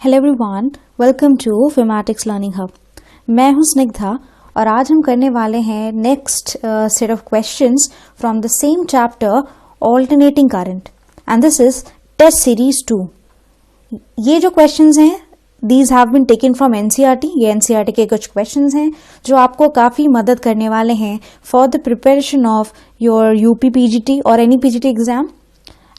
Hello everyone, welcome to Phimatics learning hub. मैं हूं स्निग्धा और आज हम करने वाले हैं next set of questions from the same chapter alternating current and this is test series 2। ये जो क्वेश्चंस हैं these have been taken from NCERT. ये एनसीईआरटी के कुछ क्वेश्चंस हैं जो आपको काफ़ी मदद करने वाले हैं for the preparation of your UP PGT और any PGT exam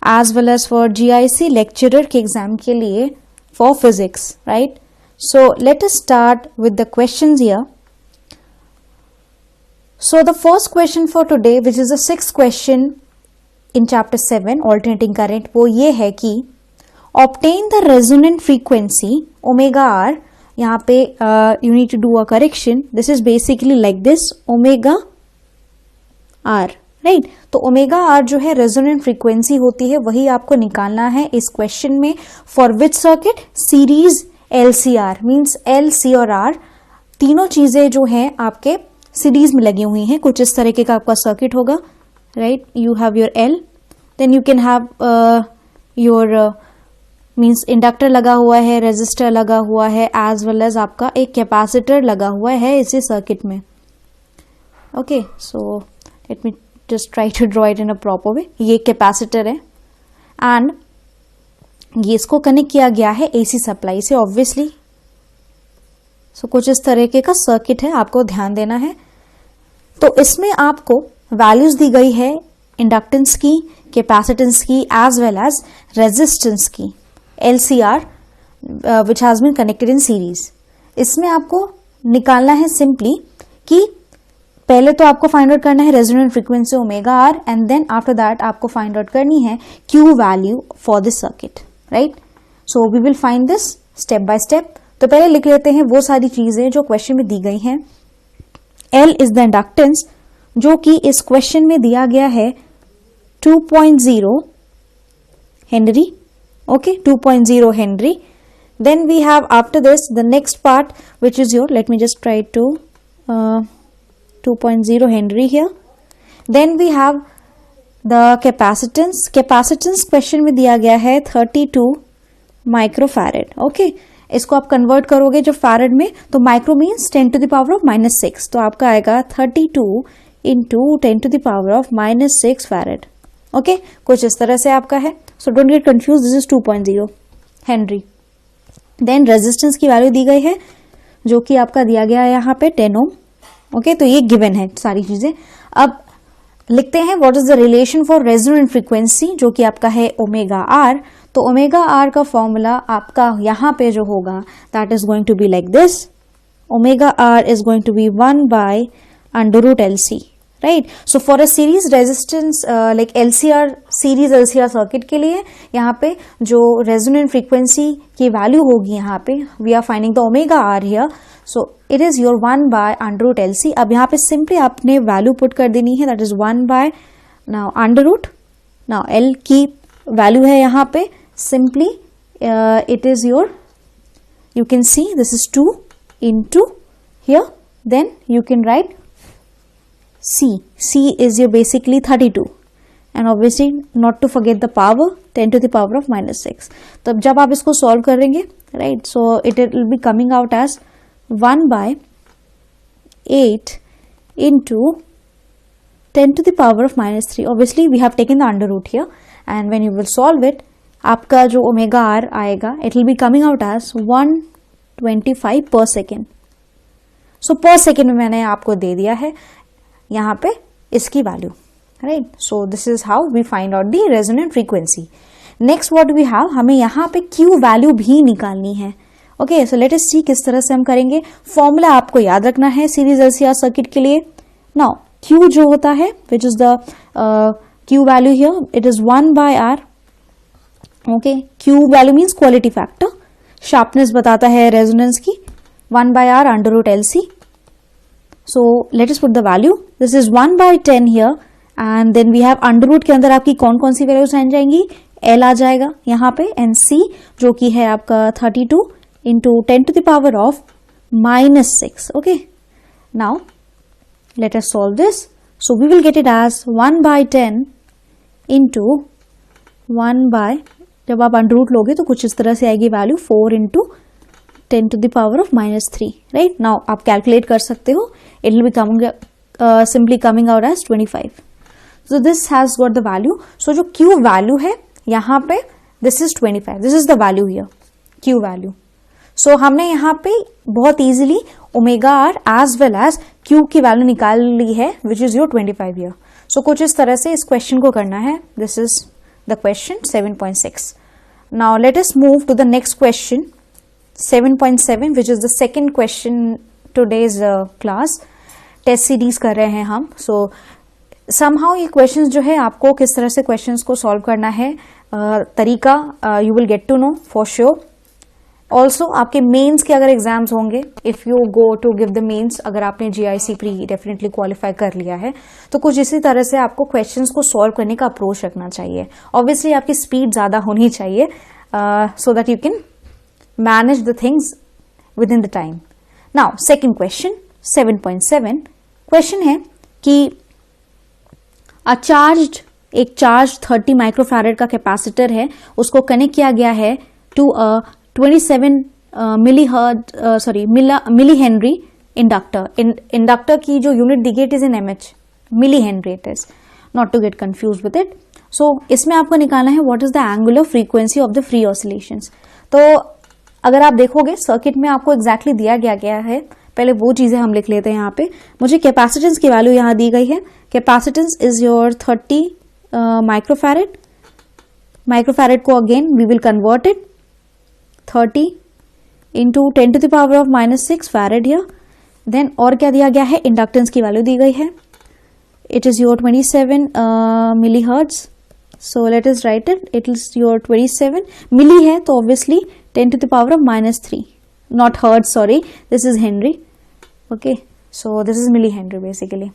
as well as for GIC lecturer के एग्जाम के लिए for physics, right? So let us start with the questions here. So the first question for today, which is the sixth question in chapter 7 alternating current, वो ये है कि obtain the resonant frequency omega r. यहाँ पे you need to do a correction. This is basically like this omega r. Right तो omega are जो है resonant frequency होती है वही आपको निकालना है इस क्वेश्चन में। For which circuit? Series LCR means L C और आर तीनों चीजें जो हैं आपके सीरीज में लगी हुई हैं। कुछ इस तरीके का आपका सर्किट होगा, right? You have your L, then you can have your means inductor लगा हुआ है, रेजिस्टर लगा हुआ है, एज वेल एज आपका एक कैपेसिटर लगा हुआ है इसी सर्किट में। Okay, so let me just try to draw it in a proper way. ये कैपेसिटर है एंड ये इसको कनेक्ट किया गया है एसी सप्लाई से ऑब्वियसली। सो कुछ इस तरीके का सर्किट है, आपको ध्यान देना है। तो इसमें आपको वैल्यूज दी गई है इंडक्टेंस की, कैपेसिटेंस की, एज वेल एज रेजिस्टेंस की, LCR which has been connected in series. इसमें आपको निकालना है सिंपली कि पहले तो आपको फाइंड आउट करना है resonant frequency omega R and then after that आपको फाइंड आउट करनी है Q value for this circuit, right? So we will find this step by step. तो पहले लिख लेते हैं वो सारी चीजें जो क्वेश्चन में दी गई हैं। एल इज द इंडक्टेंस जो कि इस क्वेश्चन में दिया गया है 2.0 henry. Okay, 2.0 henry. Then we have after this the next part which is your, let me just try to 2.0 Henry here. Then we have the capacitance. Capacitance question में दिया गया है 32 माइक्रोफैरेड। ओके, इसको आप कन्वर्ट करोगे जो farad में, तो micro means 10 to the power of -6, तो आपका आएगा 32 into 10 to the power of -6 farad. Okay, कुछ इस तरह से आपका है। So don't get confuse, this is 2.0 henry. Then resistance की वैल्यू दी गई है जो कि आपका दिया गया है यहाँ पे 10 ओम। ओके, तो ये गिवन है सारी चीजें। अब लिखते हैं what is the relation for resonant frequency जो कि आपका है ओमेगा आर। तो ओमेगा आर का फॉर्मूला आपका यहाँ पे जो होगा that is going to be like this. Omega R is going to be 1/√LC, right? So for a series resistance like LCR, series LCR circuit के लिए यहाँ पे जो रेजोनेंट फ्रीक्वेंसी की वैल्यू होगी यहाँ पे we are finding the omega R here. So it is your 1/√LC। अब यहाँ पे सिंपली आपने वैल्यू पुट कर देनी है, that is 1 now under now L की वैल्यू है यहाँ पे simply it is your, you can see this is 2 into here, then you can write C is your basically 32 and obviously not to forget the power 10 to the power of -6। तो जब आप इसको solve करेंगे, right, so it will be coming out as 1/8 into 10 to the power of -3। obviously we have taken the under root here and when you will solve it आपका जो omega R आएगा it will be coming out as 125 per second। So per second में मैंने आपको दे दिया है यहाँ पे इसकी value, right? So this is how we find out the resonant frequency. Next what we have, हमें यहाँ पे क्यू वैल्यू भी निकालनी है। ओके, सो लेट अस सी किस तरह से हम करेंगे। फॉर्मूला आपको याद रखना है सीरीज एलसीआर सर्किट के लिए। नाउ क्यू जो होता है विच is the Q value here, it is 1/R। Okay, Q value means quality factor, sharpness बताता है रेजोनेंस की, 1/R√LC। So let us put the value. This is 1/10 here and then we have under root के अंदर आपकी कौन कौन सी values आ जाएंगी, L आ जाएगा यहाँ पे and C जो कि है आपका 32 into 10 to the power of -6। Okay, now let us solve this. So we will get it as 1/10 into 1/, जब आप अंडर रूट लोगे तो कुछ इस तरह से आएगी value 4 into 10 to the power of -3, right. Now आप कैलकुलेट कर सकते हो, it will be coming simply coming out as 25। So this has got the value. So जो Q वैल्यू है यहाँ पे, this is 25, this is the value here, Q value. So हमने यहाँ पे बहुत easily omega r as well as Q की value निकाल ली है, विच इज योर 25 ईयर। सो कुछ इस तरह से इस क्वेश्चन को करना है। This is the question 7.6। Now let us move to the next question 7.7, which is the second question today's class. Test series कर रहे हैं हम। सो समहाउ ये क्वेश्चंस जो है आपको किस तरह से क्वेश्चंस को सॉल्व करना है, तरीका you will get to know for sure. Also आपके मेंस के अगर एग्जाम्स होंगे, if you go to give the mains, अगर आपने GIC प्री डेफिनेटली क्वालिफाई कर लिया है, तो कुछ इसी तरह से आपको क्वेश्चंस को सॉल्व करने का अप्रोच रखना चाहिए। ऑब्वियसली आपकी स्पीड ज्यादा होनी चाहिए so that you can manage the things with in the time. Now second question 7.7 question है कि एक चार्ज 30 माइक्रोफैरेड का कैपेसिटर है, उसको कनेक्ट किया गया है to a 27 milli henry inductor. Inductor की जो यूनिट दी गई it is in mH, milli henry it is, not to get confuse with it. So इसमें आपको निकालना है what is the angular frequency of the free oscillations. तो अगर आप देखोगे सर्किट में आपको एग्जैक्टली दिया गया है, पहले वो चीजें हम लिख लेते हैं। यहाँ पे मुझे कैपेसिटेंस की वैल्यू यहाँ दी गई है। Capacitance is your 30 microfarad. Microfarad को again we will convert it 30 into 10 to the power of -6 farad here. Then और क्या दिया गया है, इंडक्टेंस की वैल्यू दी गई है, it is your 27 milli hertz. So let us write it, it is your 27 milli है तो obviously 10 to the power of -3, not hertz, sorry, this is henry. Okay, so this is milli henry basically.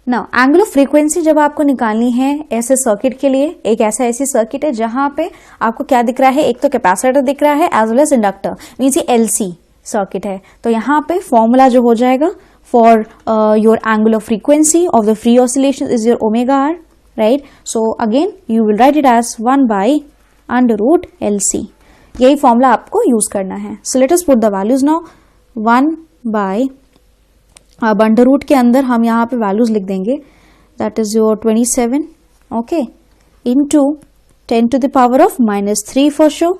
Now angular frequency जब आपको निकालनी है ऐसे circuit के लिए, एक ऐसी सर्किट है जहां पे आपको क्या दिख रहा है, एक तो कैपेसिटर दिख रहा है as well as inductor, means ये LC सर्किट है। तो यहाँ पे फॉर्मूला जो हो जाएगा for your angular frequency of the free oscillation is your omega R, right. So again you will write it as 1/√LC। यही फॉर्मूला आपको यूज करना है। So let us put the values now. 1/, अब under root के अंदर हम यहाँ पे वैल्यूज लिख देंगे, that is your 27, okay, into 10 to the power of -3 for show,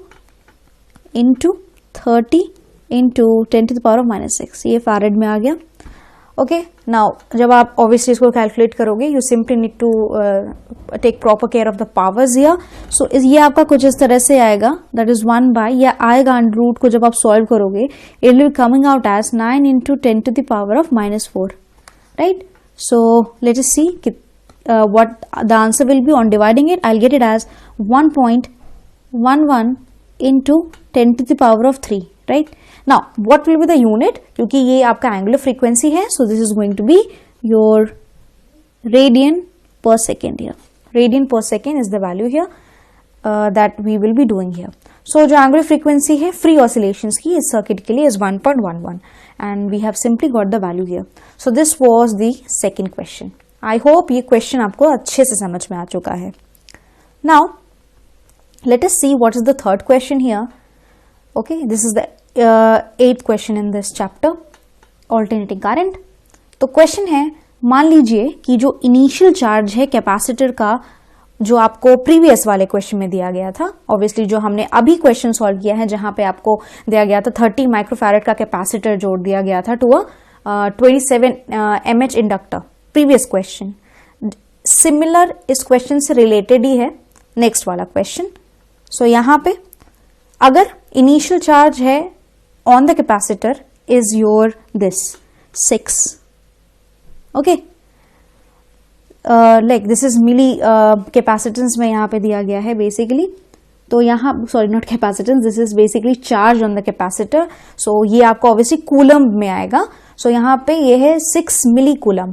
into 30 into 10 to the power of -6, ये फैरेड में आ गया। ओके, नाउ जब आप ऑब्वियसली इसको कैलकुलेट करोगे, you simply need to take proper care of the powers here. So ये आपका कुछ इस तरह से आएगा, दैट इज 1/, या आएगा अंडर रूट को जब आप सॉल्व करोगे, it will be coming out as 9 into 10 to the power of -4, right. So let us see what the answer will be on dividing it. I'll get it as 1.11 into 10 to the power of 3, right? Now what will be the unit? क्योंकि ये आपका angular frequency है, so this is going to be your radian per second here. Radian per second is the value here that we will be doing here. So जो angular frequency है free oscillations की इस circuit के लिए is 1.11 and we have simply got the value here. So this was the second question. I hope ये question आपको अच्छे से समझ में आ चुका है। Now let us see what is the third question here. Okay, this is the 8th question in this chapter, alternating current. तो क्वेश्चन है, मान लीजिए कि जो इनिशियल चार्ज है कैपेसिटर का, जो आपको प्रीवियस वाले क्वेश्चन में दिया गया था, ऑब्वियसली जो हमने अभी क्वेश्चन सॉल्व किया है जहां पे आपको दिया गया था 30 माइक्रोफैरेड का कैपेसिटर जोड़ दिया गया था to a 27 mH inductor, previous question similar इस क्वेश्चन से रिलेटेड ही है नेक्स्ट वाला क्वेश्चन। सो यहां पे अगर इनिशियल चार्ज है on the capacitor is your this 6, okay, like this is milli capacitance में यहां पे दिया गया है बेसिकली। तो यहां, sorry not capacitance, this is basically charge on the capacitor. So ये आपको ऑब्वियसली कूलम में आएगा। सो यहां पे ये है 6 milli coulomb.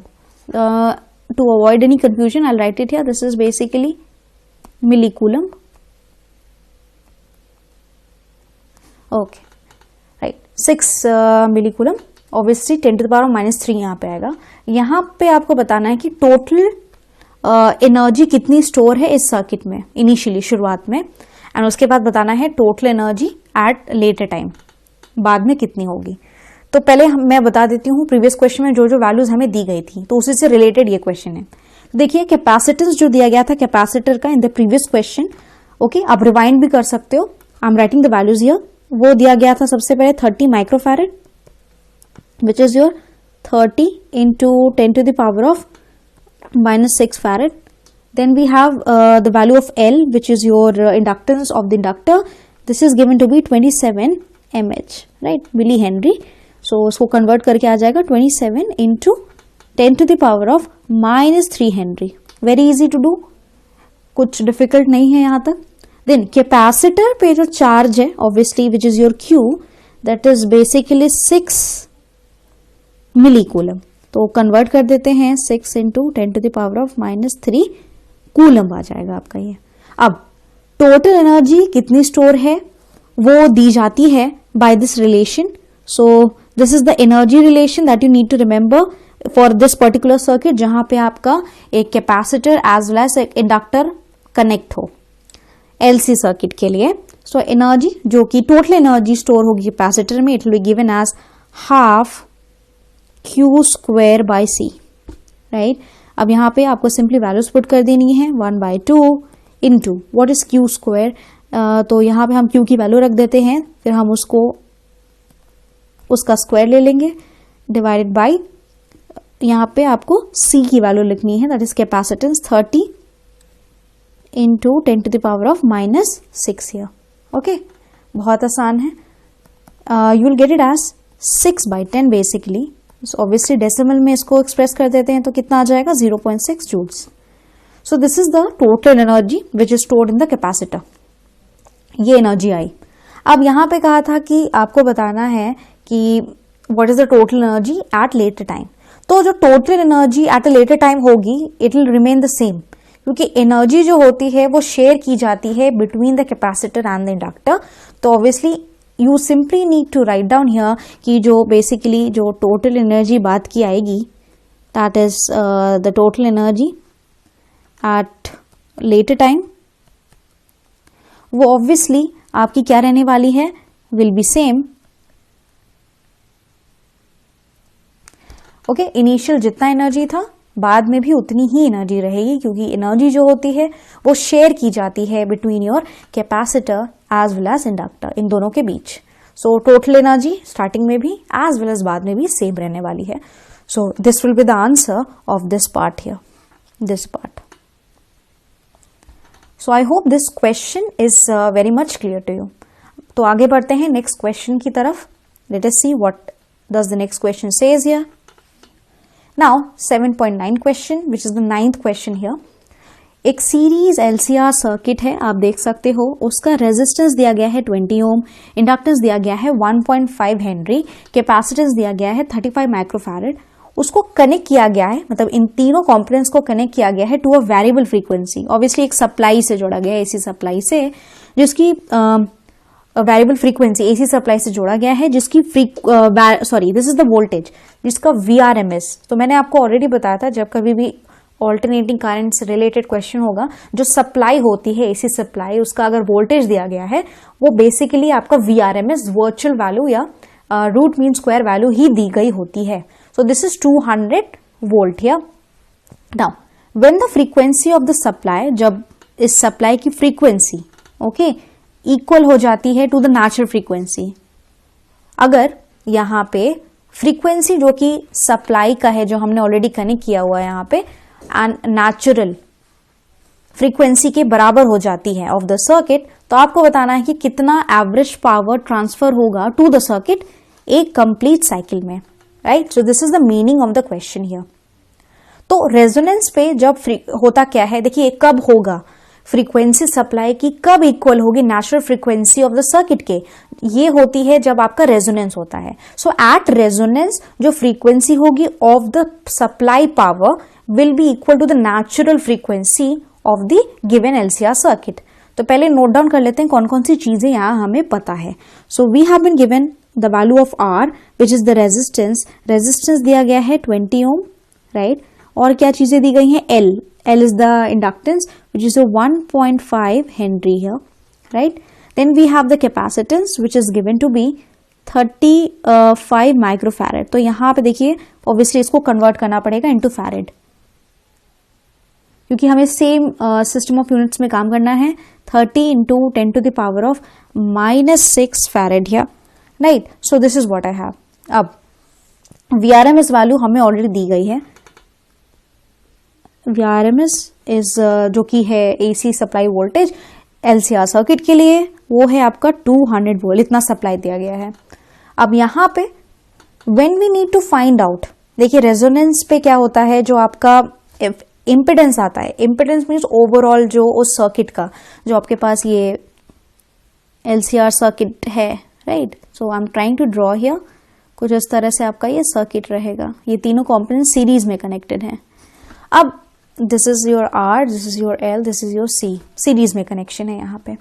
To avoid any confusion, I'll write it here. This is basically millicoulomb. Okay, right. 6 millicoulomb. Obviously 10 to the power of -3 यहाँ पे आएगा। यहाँ पे आपको बताना है कि टोटल एनर्जी कितनी स्टोर है इस सर्किट में इनिशियली शुरुआत में, एंड उसके बाद बताना है total energy at later time, बाद में कितनी होगी। तो पहले मैं बता देती हूँ प्रीवियस क्वेश्चन में जो जो वैल्यूज हमें दी गई थी, तो उसी से रिलेटेड ये क्वेश्चन है। देखिए कैपेसिटेंस जो दिया गया था कैपेसिटर का in the previous question, okay, आप रिवाइंड भी कर सकते हो, I am writing the values here. वो दिया गया था सबसे पहले 30 microfarad, which is your 30 into 10 to the power of -6 farad. Then we have the value of L, which is your inductance of the inductor. This is given to be 27 mH, right, milli Henry. So उसको convert करके आ जाएगा 27 into 10 to the power of -3 Henry. Very easy to do, कुछ difficult नहीं है यहाँ तक. Then capacitor पे जो charge है obviously which is your Q, that is basically 6 milli coulomb, तो कन्वर्ट कर देते हैं 6 into 10 to the power of -3 coulomb आ जाएगा आपका ये। अब टोटल एनर्जी कितनी स्टोर है वो दी जाती है by this relation. So this is the energy relation that you need to remember for this particular circuit, जहां पे आपका एक कैपेसिटर एज वेल एज एक इंडक्टर कनेक्ट हो एलसी सर्किट के लिए। सो एनर्जी जो कि टोटल एनर्जी स्टोर होगी कैपेसिटर में, it will be given as half Q square by C, right. अब यहाँ पे आपको सिंपली वैल्यूज पुट कर देनी है 1/2 into what is Q square, तो यहाँ पे हम Q की वैल्यू रख देते हैं, फिर हम उसका स्क्वायर ले लेंगे डिवाइडेड बाई यहाँ पे आपको C की वैल्यू लिखनी है, that is capacitance 30 into 10 to the power of -6 here, okay, बहुत आसान है। You will get it as 6/10 basically. Obviously decimal में इसको एक्सप्रेस कर देते हैं तो कितना आ जाएगा 0.6 joules. So this is the total energy which is stored in the capacitor, ये एनर्जी आई। अब यहाँ पे कहा था कि आपको बताना है कि what is the total energy at later time. तो जो total energy at a later time होगी it will remain the same, क्योंकि एनर्जी जो होती है वो शेयर की जाती है between the capacitor and the inductor. तो obviously you simply need to write down here कि जो basically जो total energy बात की आएगी, that is the total energy at later time, वो obviously आपकी क्या रहने वाली है, will be same, okay, initial जितना एनर्जी था बाद में भी उतनी ही एनर्जी रहेगी, क्योंकि एनर्जी जो होती है वो शेयर की जाती है between your capacitor as well as inductor, इन दोनों के बीच। सो टोटल एनर्जी स्टार्टिंग में भी एज वेल एज बाद में भी सेम रहने वाली है। So this will be the answer of this part here, this part. So I hope this question is very much clear to you. तो आगे बढ़ते हैं नेक्स्ट क्वेश्चन की तरफ। Let us see what does the next question says here. Now 7.9 question, which is the 9th question here. एक series LCR circuit है, आप देख सकते हो, उसका रेजिस्टेंस दिया गया है 20 ओम, इंडक्टेंस दिया गया है 1.5 हेनरी, कैपेसिटेंस दिया गया है 35 माइक्रोफैरेड। उसको कनेक्ट किया गया है, मतलब इन तीनों कंपोनेंट्स को कनेक्ट किया गया है to a variable frequency. Obviously एक सप्लाई से जोड़ा गया है, एसी सप्लाई से, जिसकी वेरिएबल फ्रीक्वेंसी एसी सप्लाई से जोड़ा गया है, जिसकी दिस इज द वोल्टेज, जिसका VRMS। तो मैंने आपको ऑलरेडी बताया था, जब कभी भी ऑल्टरनेटिंग करंट से रिलेटेड क्वेश्चन होगा, जो सप्लाई होती है एसी सप्लाई, उसका अगर वोल्टेज दिया गया है वो बेसिकली आपका VRMS वर्चुअल वैल्यू या रूट मीन स्क्वायर वैल्यू ही दी गई होती है। So this is 200 volt here. Now when the frequency of the supply, जब इस सप्लाई की फ्रीक्वेंसी ओके इक्वल हो जाती है टू द नेचुरल फ्रीक्वेंसी, अगर यहाँ पे फ्रीक्वेंसी जो कि सप्लाई का है, जो हमने ऑलरेडी कनेक्ट किया हुआ है यहाँ पे, एंड नेचुरल फ्रीक्वेंसी के बराबर हो जाती है ऑफ द सर्किट, तो आपको बताना है कि कितना एवरेज पावर ट्रांसफर होगा टू द सर्किट एक कंप्लीट साइकिल में, right. So this is the meaning of the question here. तो रेजोनेंस पे जब होता क्या है, देखिए कब होगा फ्रीक्वेंसी सप्लाई की, कब इक्वल होगी natural frequency of the circuit के, ये होती है जब आपका रेजोनेंस होता है। सो एट रेजोनेंस जो फ्रीक्वेंसी होगी of the supply power will be equal to the natural frequency of the given LCR circuit. तो पहले नोट डाउन कर लेते हैं कौन कौन सी चीजें यहां हमें पता है। So we have been given the value of R which is the resistance, resistance दिया गया है 20 ओम, राइट। और क्या चीजें दी गई हैं, L is the inductance which is a 1.5 Henry here, right. Then we have the capacitance which is given to be 35 microfarad. तो यहाँ पे देखिए ऑब्वियसली इसको कन्वर्ट करना पड़ेगा इनटू फैरेड, क्योंकि हमें सेम सिस्टम ऑफ यूनिट्स में काम करना है. 30 into 10 to the power of -6 farad here, right. So this is what I have. अब VRMS वैल्यू हमें ऑलरेडी दी गई है. VRMS इज जो कि है AC supply voltage LCR circuit के लिए, वो है आपका 200 वोल्ट. इतना सप्लाई दिया गया है. अब यहाँ पे when we need to find out, देखिए रेजोनेंस पे क्या होता है, जो आपका इम्पिडेंस आता है. इम्पिडेंस मीन्स ओवरऑल जो उस सर्किट का, जो आपके पास ये LCR सर्किट है, right. So I am trying to draw here. कुछ इस तरह से आपका ये सर्किट रहेगा. ये तीनों कंपोनेंट सीरीज में कनेक्टेड हैं. अब this is your R, this is your L, this is your C. Series में कनेक्शन है यहाँ पे.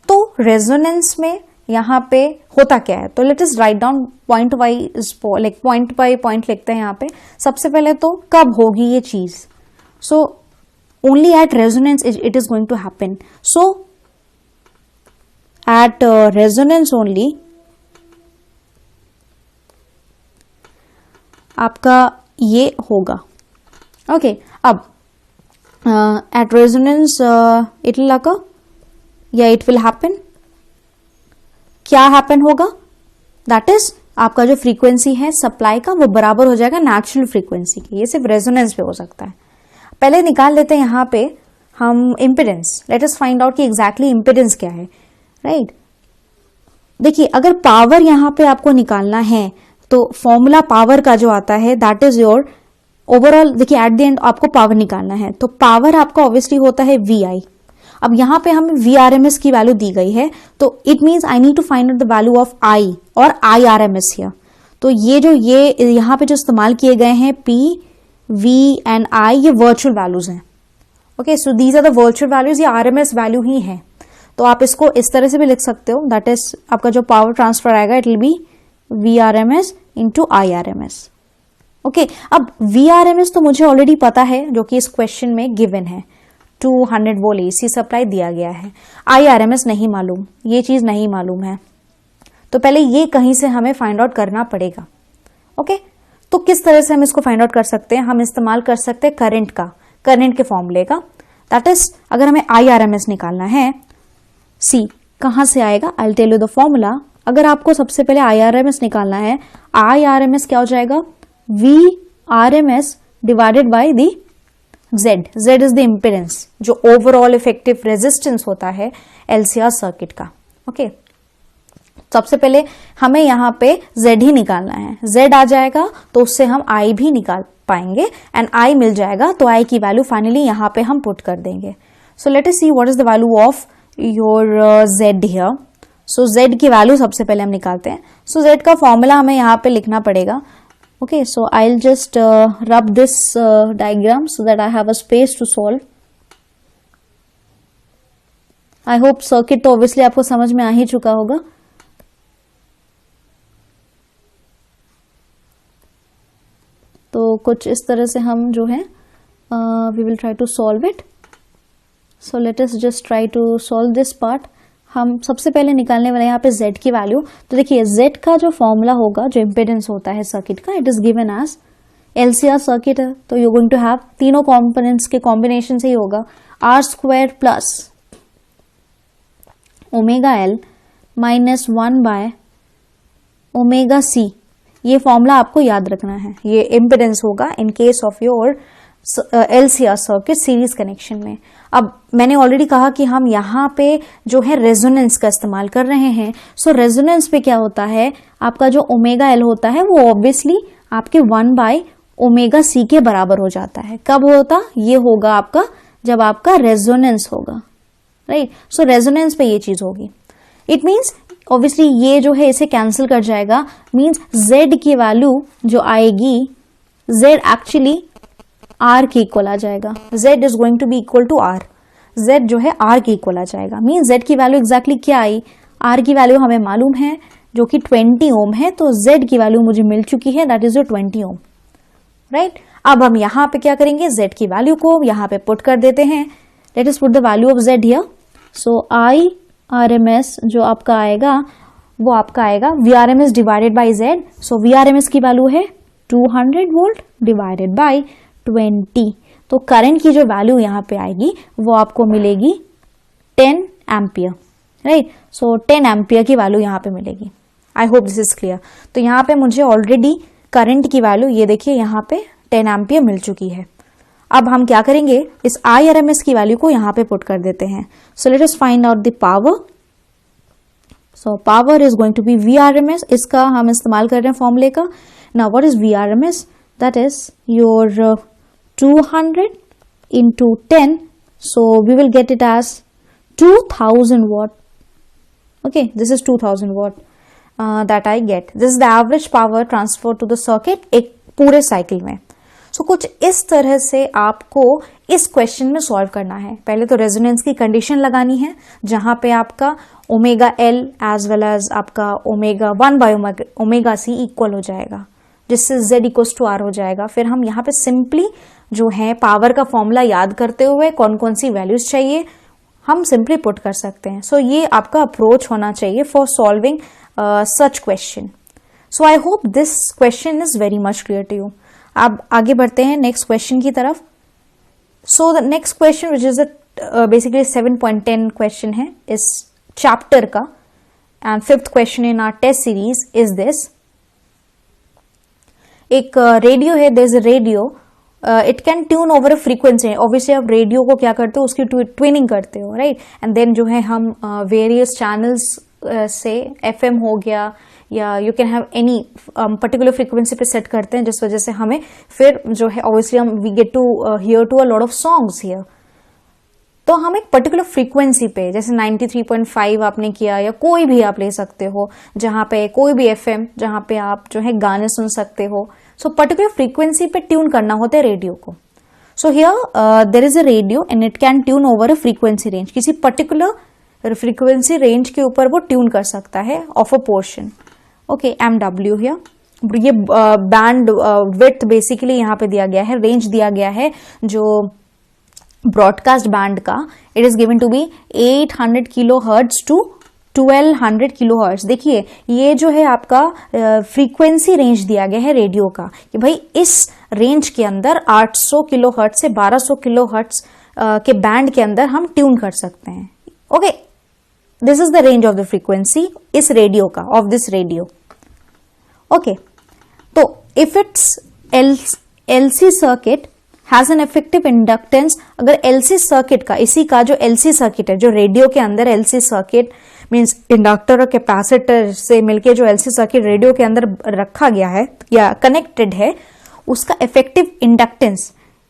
तो रेजोनेंस में यहाँ पे होता क्या है, तो let us write down point wise, like point by point लिखते हैं यहाँ पे. सबसे पहले तो कब होगी ये चीज, so only at resonance it is going to happen. So at resonance only आपका ये होगा. ओके. अब at resonance it will occur या इट विल हैपन. क्या हैपन होगा, दैट इज आपका जो फ्रीक्वेंसी है सप्लाई का वो बराबर हो जाएगा नेचुरल फ्रीक्वेंसी की. ये सिर्फ रेजोनेंस पे हो सकता है. पहले निकाल लेते हैं यहाँ पे हम impedance. Late us find out कि एग्जैक्टली इम्पिडेंस क्या है, राइट. देखिए अगर पावर यहाँ पे आपको निकालना है तो फॉर्मूला पावर का जो आता है दैट इज योर ओवरऑल. देखिए एट द एंड आपको पावर निकालना है, तो पावर आपका ऑब्वियसली होता है VI. अब यहाँ पे हमें VRMS की वैल्यू दी गई है, तो it means I need to find out the value of I और IRMS हियर. तो ये जो ये यहाँ पे जो इस्तेमाल किए गए हैं P, V एंड I, ये वर्चुअल वैल्यूज हैं. Okay, so these are the virtual values. ये RMS वैल्यू ही है. तो आप इसको इस तरह से भी लिख सकते हो, दैट इज आपका जो पावर ट्रांसफर आएगा it will B VRMS into IRMS. Okay. अब VRMS तो मुझे ऑलरेडी पता है, जो कि इस क्वेश्चन में गिवन है. 200 वोल्ट AC सप्लाई दिया गया है. IRMS नहीं मालूम, ये चीज नहीं मालूम है. तो पहले ये कहीं से हमें फाइंड आउट करना पड़ेगा. ओके. तो किस तरह से हम इसको फाइंड आउट कर सकते हैं, हम इस्तेमाल कर सकते हैं करंट का, करंट के फॉर्मूले का. दैट इज अगर हमें IRMS निकालना है, सी कहां से आएगा, I will tell you the formula. अगर आपको सबसे पहले IRMS निकालना है, IRMS क्या हो जाएगा, VRMS divided by the Z. Z is the impedance, जो ओवरऑल इफेक्टिव रेजिस्टेंस होता है LCR सर्किट का. ओके. सबसे पहले हमें यहाँ पे Z ही निकालना है. Z आ जाएगा तो उससे हम I भी निकाल पाएंगे एंड I मिल जाएगा, तो I की वैल्यू फाइनली यहाँ पे हम पुट कर देंगे. सो let us see what is the value of your Z here. So Z की वैल्यू सबसे पहले हम निकालते हैं. सो Z का फॉर्मूला हमें यहाँ पे लिखना पड़ेगा. Okay, so I'll just rub this diagram so that I have a space to solve. I hope circuit तो obviously आपको समझ में आ ही चुका होगा. तो कुछ इस तरह से हम जो है we will try to solve it. So let us just try to solve this part. हम सबसे पहले निकालने वाले यहाँ पे Z की वैल्यू. तो देखिए Z का जो फॉर्मूला होगा, जो इम्पिडेंस होता है सर्किट का, it is given as LCR circuit है, तो यू गोइंग टू हैव तीनों कंपोनेंट्स के कॉम्बिनेशन से ही होगा R² plus omega L minus 1 by omega C. ये फॉर्मूला आपको याद रखना है. ये इम्पिडेंस होगा in case of your LCR circuit series connection में. अब मैंने ऑलरेडी कहा कि हम यहाँ पे जो है रेजोनेंस का इस्तेमाल कर रहे हैं. सो रेजोनेंस पे क्या होता है, आपका जो ओमेगा L होता है वो ऑब्वियसली आपके 1 बाय ओमेगा C के बराबर हो जाता है. कब होता, ये होगा आपका जब आपका रेजोनेंस होगा, राइट. सो रेजोनेंस पे ये चीज होगी. इट मीन्स ऑब्वियसली ये जो है इसे कैंसिल कर जाएगा. मीन्स Z की वैल्यू जो आएगी, Z एक्चुअली R के इक्वल आ जाएगा. Z is going to be equal to R. Z जो है R के इक्वल आ जाएगा. मीन Z की वैल्यू एग्जैक्टली क्या आई, R की वैल्यू हमें मालूम है जो कि 20 ओम है, तो Z की वैल्यू मुझे मिल चुकी है, that is your 20 ohm, right. अब हम यहाँ पे क्या करेंगे, Z की वैल्यू को यहाँ पे पुट कर देते हैं. Late us put the value of Z here. So I RMS जो आपका आएगा वो आपका आएगा VRMS divided by Z। So VRMS की वैल्यू है 200 वोल्ट डिवाइडेड बाई 20। तो करंट की जो वैल्यू यहाँ पे आएगी वो आपको मिलेगी 10 एम्पियर, राइट। सो 10 एम्पियर की वैल्यू यहाँ पे मिलेगी। आई होप दिस इज क्लियर। तो यहाँ पे मुझे ऑलरेडी करंट की वैल्यू ये देखिए यहाँ पे 10 एम्पियर मिल चुकी है। अब हम क्या करेंगे, इस IRMS की वैल्यू को यहाँ पे पुट कर देते हैं। So let us find out the power. So power is going to be VRMS। इसका हम इस्तेमाल कर रहे हैं फॉर्मूले का। Now what is VRMS? That is your 200 into 10, so we will get it as 2000 watt. Okay, this is 2000 watt that I get. This is the average power transfer to the circuit एक पूरे cycle में। So कुछ इस तरह से आपको इस question में सॉल्व करना है। पहले तो रेजोनेंस की कंडीशन लगानी है जहां पे आपका omega L as well as आपका omega 1 by omega C equal हो जाएगा, जिससे Z इक्वल्स टू R हो जाएगा। फिर हम यहाँ पे सिंपली जो है पावर का फॉर्मूला याद करते हुए कौन कौन सी वैल्यूज चाहिए हम सिंपली पुट कर सकते हैं। सो ये आपका अप्रोच होना चाहिए for solving such question. So I hope this question is very much clear to you. अब आगे बढ़ते हैं नेक्स्ट क्वेश्चन की तरफ। So the next question which is basically 7.10 question है इस चैप्टर का, and fifth question in our test series is this. एक रेडियो है, there is a radio, it can tune over a frequency. Obviously आप radio को क्या करते हो, उसकी ट्विनिंग करते हो, राइट। एंड देन जो है हम वेरियस चैनल्स से FM हो गया या you can have any particular frequency पे सेट करते हैं, जिस वजह से हमें फिर जो है ऑब्वियसली हम we get to hear to a lot of songs here. तो हम एक पर्टिकुलर फ्रीक्वेंसी पे, जैसे 93.5 आपने किया या कोई भी आप ले सकते हो, जहां पे कोई भी FM जहां पे आप जो है गाने सुन सकते हो। सो पर्टिकुलर फ्रीक्वेंसी पे ट्यून करना होता है रेडियो को। So here there is a radio and it can tune over a frequency range. किसी पर्टिकुलर फ्रीक्वेंसी रेंज के ऊपर वो ट्यून कर सकता है of a portion. Okay, MW here ये बैंड विड्थ बेसिकली यहाँ पे दिया गया है, रेंज दिया गया है जो ब्रॉडकास्ट बैंड का। It is given to be 800 kilohertz to 1200 kilo hertz. देखिए ये जो है आपका फ्रीक्वेंसी रेंज दिया गया है रेडियो का कि भाई इस रेंज के अंदर 800 किलो हर्ट्ज से 1200 किलो हर्ट्ज के बैंड के अंदर हम ट्यून कर सकते हैं। Okay, this is the range of the frequency इस रेडियो का, ऑफ दिस रेडियो। ओके, तो if it's LC circuit has an effective inductance, अगर LC सर्किट का, इसी का जो LC सर्किट है, जो रेडियो के अंदर LC सर्किट मींस इंडक्टर और कैपेसिटर से मिलके जो LC सर्किट रेडियो के अंदर रखा गया है या कनेक्टेड है, उसका इफेक्टिव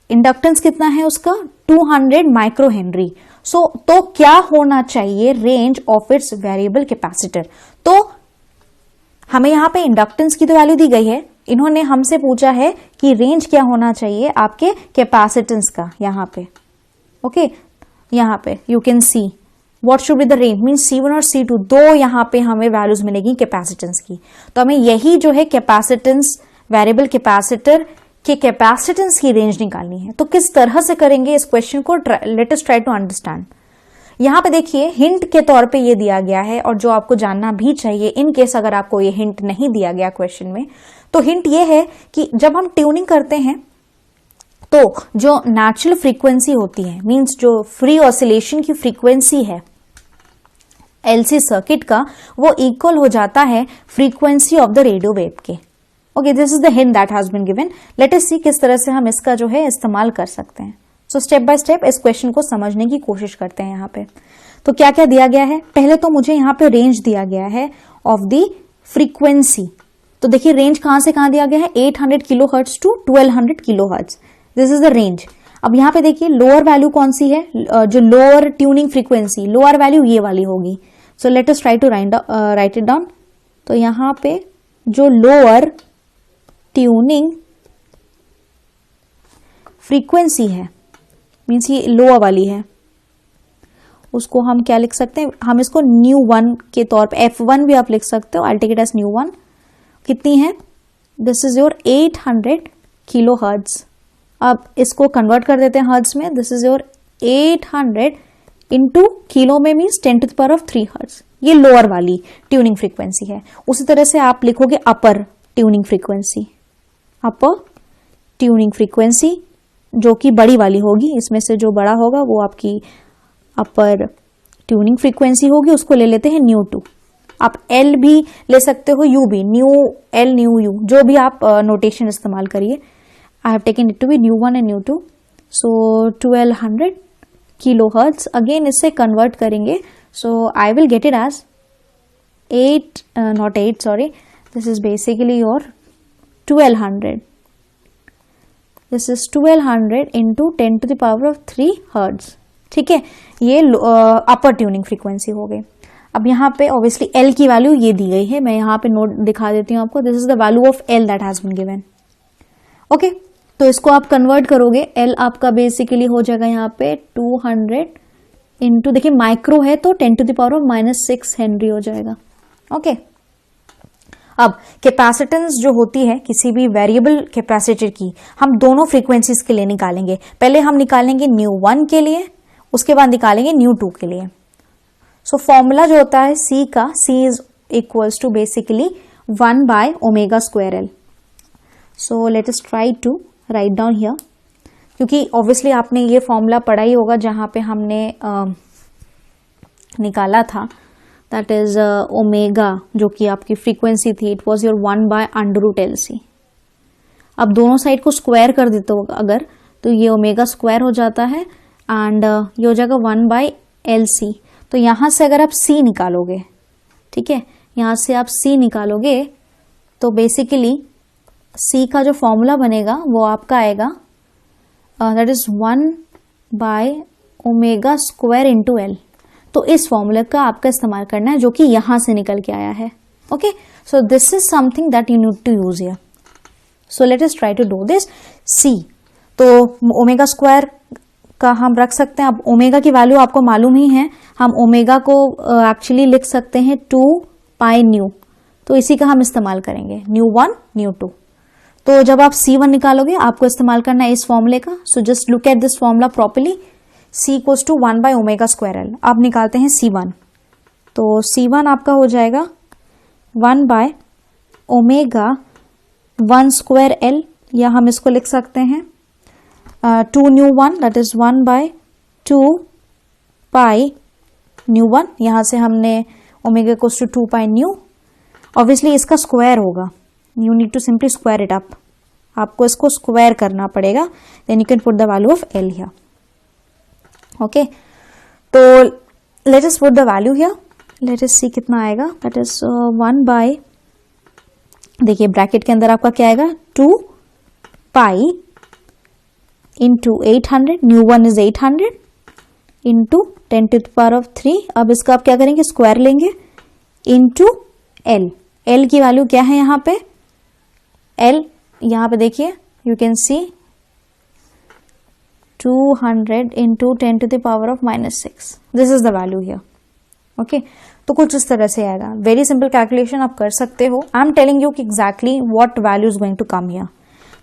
इंडक्टेंस कितना है उसका 200 माइक्रो हेनरी। सो तो क्या होना चाहिए range of its variable capacitor. तो हमें यहाँ पे इंडक्टेंस की तो वैल्यू दी गई है, इन्होंने हमसे पूछा है कि रेंज क्या होना चाहिए आपके कैपेसिटेंस का। यहाँ पे ओके, यहाँ पे you can see what should be the range, means C1 और C2 दो यहाँ पे हमें वैल्यूज मिलेगी कैपेसिटेंस की। तो हमें यही जो है कैपेसिटेंस वेरिएबल कैपेसिटर के कैपेसिटेंस की रेंज निकालनी है। तो किस तरह से करेंगे इस क्वेश्चन को, let us try to understand. यहाँ पे देखिए हिंट के तौर पे ये दिया गया है, और जो आपको जानना भी चाहिए इन केस अगर आपको ये हिंट नहीं दिया गया क्वेश्चन में, तो हिंट ये है कि जब हम ट्यूनिंग करते हैं तो जो नेचुरल फ्रीक्वेंसी होती है, मींस जो फ्री ऑसिलेशन की फ्रीक्वेंसी है LC सर्किट का, वो इक्वल हो जाता है frequency of the radio wave के। Okay, this is the hint that has been given. Let us see किस तरह से हम इसका जो है इस्तेमाल कर सकते हैं। सो स्टेप बाय स्टेप इस क्वेश्चन को समझने की कोशिश करते हैं। यहाँ पे तो क्या क्या दिया गया है, पहले तो मुझे यहाँ पे रेंज दिया गया है ऑफ द फ्रीक्वेंसी। तो देखिए रेंज कहां से कहां दिया गया है, 800 kilohertz to 1200 kilo hertz, this is the range. अब यहाँ पे देखिए लोअर वैल्यू कौन सी है, जो lower tuning frequency, lower value ये वाली होगी। So let us try to write it down. तो यहाँ पे जो लोअर ट्यूनिंग फ्रीक्वेंसी है, मीन्स ये लोअर वाली है, उसको हम क्या लिख सकते हैं, हम इसको न्यू 1 के तौर पे F1 भी आप लिख सकते हो। I take it as nu 1। कितनी है, this is your 800 kilohertz. अब इसको कन्वर्ट कर देते हैं हर्ट्ज में, this is your 800 into kilo में मीन्स 10⁻³ हर्ट्ज, ये लोअर वाली ट्यूनिंग फ्रीक्वेंसी है। उसी तरह से आप लिखोगे upper tuning frequency, upper tuning frequency जो कि बड़ी वाली होगी, इसमें से जो बड़ा होगा वो आपकी अपर ट्यूनिंग फ्रीक्वेंसी होगी, उसको ले लेते हैं ν2। आप एल भी ले सकते हो, यू भी, न्यू एल न्यू यू, जो भी आप नोटेशन इस्तेमाल करिए। I have taken it to be ν1 and ν2, so 1200 kilo hertz. Again इससे कन्वर्ट करेंगे, so I will get it as 8 not 8 sorry, this is basically your 1200, this is 1200 into 10⁻³ hertz. ठीक है, ये अपर ट्यूनिंग फ्रीक्वेंसी हो गई। अब यहाँ पे ऑब्वियसली एल की वैल्यू ये दी गई है, मैं यहाँ पे नोट दिखा देती हूँ आपको। This is the value of L that has been given. Okay, तो इसको आप कन्वर्ट करोगे, एल आपका बेसिकली हो जाएगा यहाँ पे 200 इंटू, देखिए माइक्रो है तो 10⁻⁻6 हेनरी हो जाएगा। ओके, अब कैपेसिटेंस जो होती है किसी भी वेरिएबल कैपेसिटर की, हम दोनों फ्रीक्वेंसीज के लिए निकालेंगे। पहले हम निकालेंगे ν1 के लिए, उसके बाद निकालेंगे ν2 के लिए। सो फॉर्मूला जो होता है C का, C is equals to basically 1/ω²L। So let us try to write down here, क्योंकि ऑब्वियसली आपने ये फॉर्मूला पढ़ा ही होगा जहां पे हमने निकाला था, दैट इज ओमेगा जो कि आपकी फ्रीक्वेंसी थी, इट वॉज योर 1/√LC। अब दोनों साइड को स्क्वायर कर देते हो अगर, तो ये ओमेगा स्क्वायर हो जाता है एंड ये हो जाएगा 1/LC। तो यहां से अगर आप C निकालोगे, ठीक है, यहां से आप C निकालोगे तो बेसिकली C का जो फॉर्मूला बनेगा वो आपका आएगा दैट इज 1/ω² इंटू L। तो इस फॉर्मूले का आपका इस्तेमाल करना है जो कि यहां से निकल के आया है। Okay, so this is something that you need to use here. So let us try to do this. C तो ω² का हम रख सकते हैं। अब ओमेगा की वैल्यू आपको मालूम ही है, हम ओमेगा को एक्चुअली लिख सकते हैं 2πν, तो इसी का हम इस्तेमाल करेंगे ν1 ν2। तो जब आप C1 निकालोगे आपको इस्तेमाल करना है इस फॉर्मूले का। So just look at this formula properly, C equals to 1/ω²L। अब निकालते हैं C1, तो C1 आपका हो जाएगा 1/ω² या हम इसको लिख सकते हैं 2ν1 दैट इज 1/2π∙ यहां से हमने ओमेगा इक्वल्स टू 2πν। ऑब्वियसली इसका स्क्वायर होगा, you need to simply square it up, आपको इसको स्क्वायर करना पड़ेगा, then you can put the value of L here. Okay, तो let us put the value here, let us see कितना आएगा, that is 1/, देखिए ब्रैकेट के अंदर आपका क्या आएगा 2π इंटू 800, ν1 इज 800 इंटू 10⁻³। अब इसका आप क्या करेंगे, स्क्वायर लेंगे इंटू L। L की वैल्यू क्या है यहाँ पे, L यहाँ पे देखिए you can see 200 into 10⁻⁻6, this is the value here. Okay, तो कुछ इस तरह से आएगा। वेरी सिंपल कैलकुलेशन आप कर सकते हो। आई एम टेलिंग यू कि exactly what value is going to come here.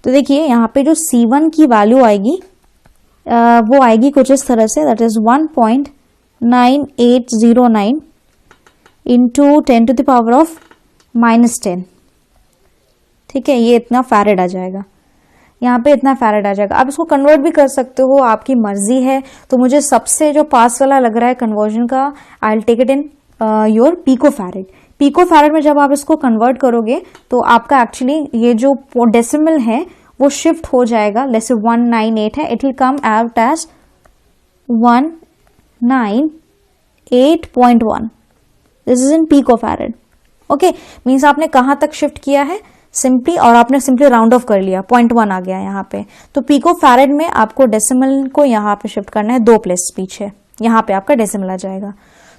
तो देखिए यहाँ पे जो C1 की वैल्यू आएगी वो आएगी कुछ इस तरह से, दैट इज 1.9809 इंटू 10⁻⁻10। ठीक है, ये इतना फैरेड आ जाएगा, यहाँ पे इतना फैरेड आ जाएगा। आप इसको कन्वर्ट भी कर सकते हो, आपकी मर्जी है। तो मुझे सबसे जो पास वाला लग रहा है कन्वर्जन का, I will take it in your picofarad. Picofarad में जब आप इसको कन्वर्ट करोगे तो आपका एक्चुअली ये जो डेसिमल है वो शिफ्ट हो जाएगा। जैसे 198 है, it will come out as 198.1, this is in picofarad. Okay, means आपने कहां तक शिफ्ट किया है सिंपली, और आपने सिंपली राउंड ऑफ कर लिया, 0.1 आ गया यहाँ पे। तो पिको फैरेड में आपको डेसिमल को यहाँ पे शिफ्ट करना है 2 प्लेस पीछे, यहाँ पे आपका डेसिमल आ जाएगा।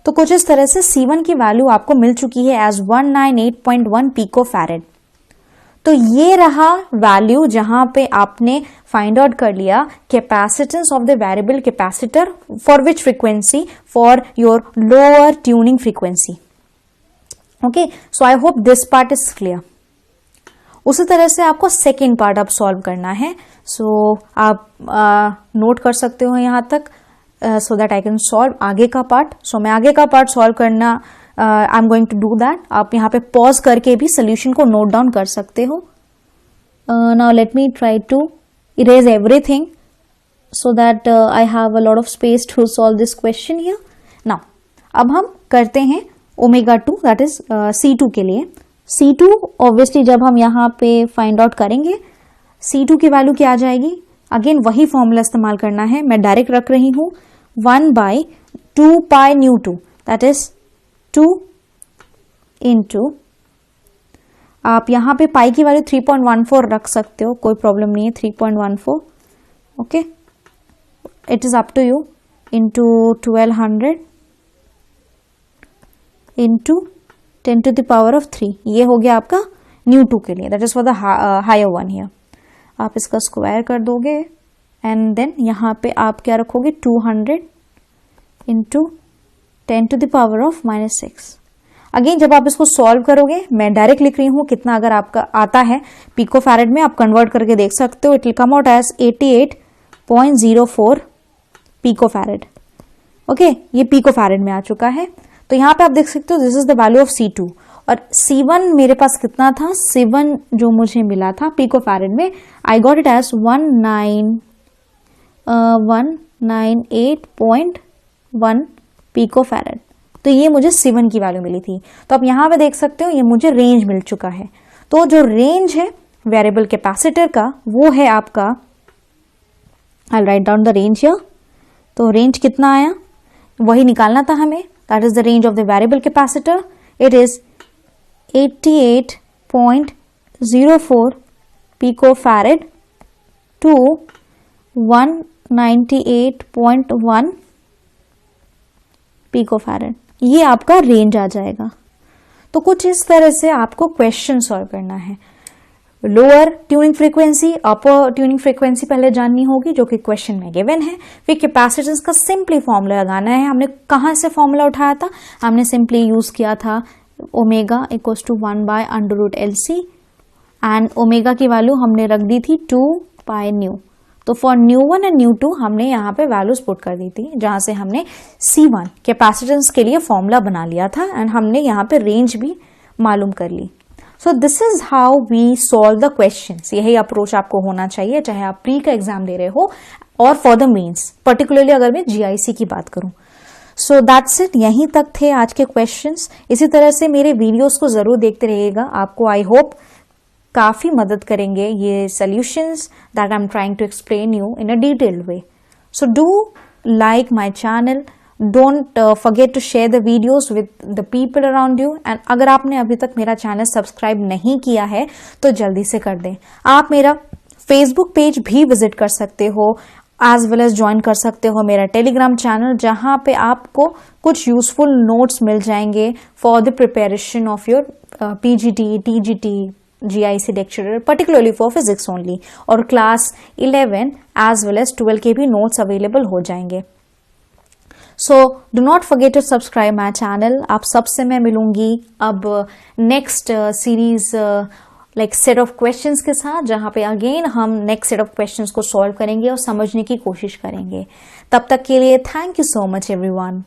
तो कुछ इस तरह से C1 की वैल्यू आपको मिल चुकी है एज 198.1 पिको फैरेड। तो ये रहा वैल्यू जहां पे आपने फाइंड आउट कर लिया capacitance of the variable capacitor for which frequency, for your lower tuning frequency. Okay, so I hope this part is clear. उसी तरह से आपको सेकेंड पार्ट अब सॉल्व करना है। सो आप नोट कर सकते हो यहाँ तक। so that I can solve आगे का पार्ट. So मैं आगे का पार्ट सॉल्व करना I'm going to do that. आप यहाँ पे पॉज करके भी सोल्यूशन को नोट डाउन कर सकते हो. Now let me try to erase everything so that I have a lot of space to solve this question here. Now अब हम करते हैं ओमेगा 2 दैट इज C2 के लिए. C2 ऑब्वियसली जब हम यहाँ पे फाइंड आउट करेंगे C2 की वैल्यू क्या आ जाएगी. अगेन वही फॉर्मूला इस्तेमाल करना है. मैं डायरेक्ट रख रही हूं 1/2 pi nu 2 that is 2 into, आप यहाँ पे पाई की वैल्यू 3.14 रख सकते हो, कोई प्रॉब्लम नहीं है. 3.14 okay, it is up to you. Into 1200 into 10 to the power of 3. ये हो गया आपका न्यू 2 के लिए, that is for the higher one here. आप इसका स्क्वायर कर दोगे एंड देन यहाँ पे आप क्या रखोगे 200 into 10 to the power of -6. Again जब आप इसको सॉल्व करोगे, मैं डायरेक्ट लिख रही हूँ, कितना अगर आपका आता है पिको फैरेड में आप कन्वर्ट करके देख सकते हो. It will come out as 88.04 picofarad. Okay, ये पिको फैरेड में आ चुका है. तो यहाँ पे आप देख सकते हो this is the value of C2 और C1 मेरे पास कितना था. C1 जो मुझे मिला था पिको फैरेड में, I got it as 198.1 picofarad. तो ये मुझे C1 की वैल्यू मिली थी. तो आप यहाँ पे देख सकते हो ये मुझे रेंज मिल चुका है. तो जो रेंज है वेरिएबल कैपेसिटर का वो है आपका, I write down the range here. तो रेंज कितना आया वही निकालना था हमें. That is the range of the variable capacitor. It is 88.04 picofarad to 198.1 picofarad. ये आपका रेंज आ जाएगा. तो कुछ इस तरह से आपको क्वेश्चन सॉल्व करना है. Lower tuning frequency, upper tuning frequency पहले जाननी होगी जो कि क्वेश्चन में गिवन है. फिर कैपेसिटेंस का सिंपली फॉर्मूला लगाना है. हमने कहां से फॉर्मूला उठाया था, हमने सिंपली यूज किया था omega equals to 1/√LC and omega की वैल्यू हमने रख दी थी 2 पाई न्यू. तो फॉर न्यू 1 एंड न्यू 2 हमने यहाँ पे वैल्यूज पुट कर दी थी, जहां से हमने C1 कैपेसिटेंस के लिए फॉर्मूला बना लिया था एंड हमने यहाँ पे रेंज भी मालूम कर ली. So this is how we solve the questions. यही अप्रोच आपको होना चाहिए, चाहे आप प्री का एग्जाम दे रहे हो और फॉर द मेंस, पर्टिकुलरली अगर मैं GIC की बात करूं. So that's it. यहीं तक थे आज के क्वेश्चंस. इसी तरह से मेरे वीडियोस को जरूर देखते रहिएगा. आपको आई होप काफी मदद करेंगे ये solutions that I am trying to explain you in a detailed way. So do like my channel. Don't forget to share the videos with the people around you. And अगर आपने अभी तक मेरा channel subscribe नहीं किया है तो जल्दी से कर दें. आप मेरा फेसबुक पेज भी विजिट कर सकते हो, एज वेल एज ज्वाइन कर सकते हो मेरा टेलीग्राम चैनल, जहां पे आपको कुछ यूजफुल नोट्स मिल जाएंगे for the preparation of your PGT, TGT, GIC lecturer, particularly for physics only. और क्लास 11 एज वेल एज 12 के भी नोट्स अवेलेबल हो जाएंगे. So do not forget to subscribe my channel. आप सबसे मैं मिलूंगी अब next series like set of questions के साथ, जहां पे अगेन हम नेक्स्ट सेट ऑफ क्वेश्चंस को सॉल्व करेंगे और समझने की कोशिश करेंगे. तब तक के लिए thank you so much everyone.